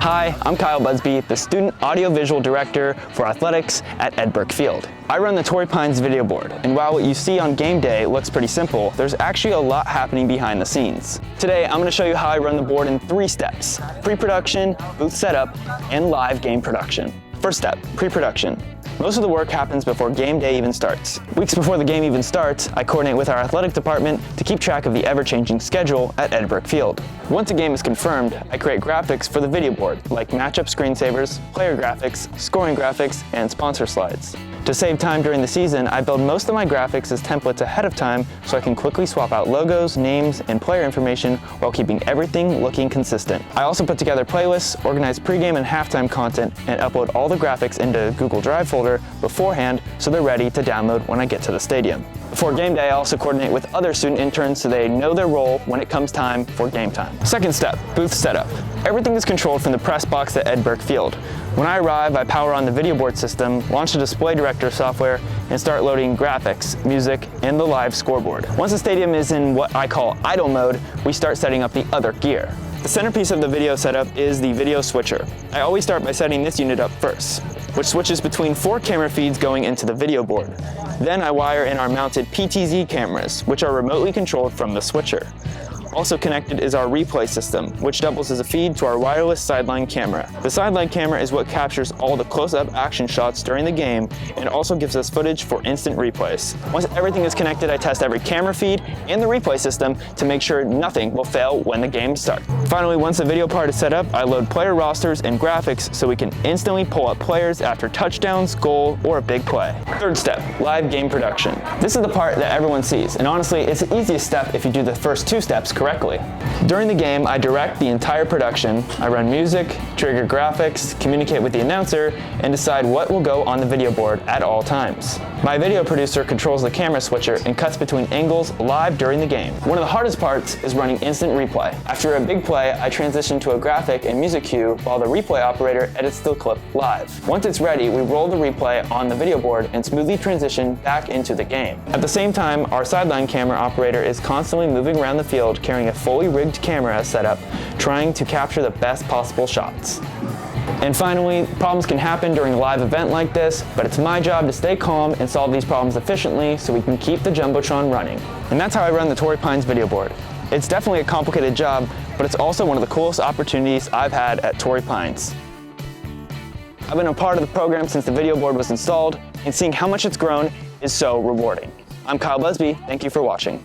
Hi, I'm Kyle Busby, the Student Audiovisual Director for Athletics at Ed Burke Field. I run the Torrey Pines video board, and while what you see on game day looks pretty simple, there's actually a lot happening behind the scenes. Today, I'm going to show you how I run the board in 3 steps: pre-production, booth setup, and live game production. First step, pre-production. Most of the work happens before game day even starts. Weeks before the game even starts, I coordinate with our athletic department to keep track of the ever-changing schedule at Ed Burke Field. Once a game is confirmed, I create graphics for the video board, like matchup screensavers, player graphics, scoring graphics, and sponsor slides. To save time during the season, I build most of my graphics as templates ahead of time so I can quickly swap out logos, names, and player information while keeping everything looking consistent. I also put together playlists, organize pregame and halftime content, and upload all the graphics into a Google Drive folder beforehand so they're ready to download when I get to the stadium. Before game day, I also coordinate with other student interns so they know their role when it comes time for game time. Second step, booth setup. Everything is controlled from the press box at Ed Burke Field. When I arrive, I power on the video board system, launch the display director software, and start loading graphics, music, and the live scoreboard. Once the stadium is in what I call idle mode, we start setting up the other gear. The centerpiece of the video setup is the video switcher. I always start by setting this unit up first, which switches between 4 camera feeds going into the video board. Then I wire in our mounted PTZ cameras, which are remotely controlled from the switcher. Also connected is our replay system, which doubles as a feed to our wireless sideline camera. The sideline camera is what captures all the close-up action shots during the game and also gives us footage for instant replays. Once everything is connected, I test every camera feed and the replay system to make sure nothing will fail when the game starts. Finally, once the video part is set up, I load player rosters and graphics so we can instantly pull up players after touchdowns, goal, or a big play. Third step, live game production. This is the part that everyone sees, and honestly, it's the easiest step if you do the first 2 steps correctly. During the game, I direct the entire production. I run music, trigger graphics, communicate with the announcer, and decide what will go on the video board at all times. My video producer controls the camera switcher and cuts between angles live during the game. One of the hardest parts is running instant replay. After a big play, I transition to a graphic and music cue while the replay operator edits the clip live. Once it's ready, we roll the replay on the video board and smoothly transition back into the game. At the same time, our sideline camera operator is constantly moving around the field carrying a fully rigged camera setup, trying to capture the best possible shots. And finally, problems can happen during a live event like this, but it's my job to stay calm and solve these problems efficiently so we can keep the Jumbotron running. And that's how I run the Torrey Pines video board. It's definitely a complicated job, but it's also one of the coolest opportunities I've had at Torrey Pines. I've been a part of the program since the video board was installed, and seeing how much it's grown is so rewarding. I'm Kyle Busby, thank you for watching.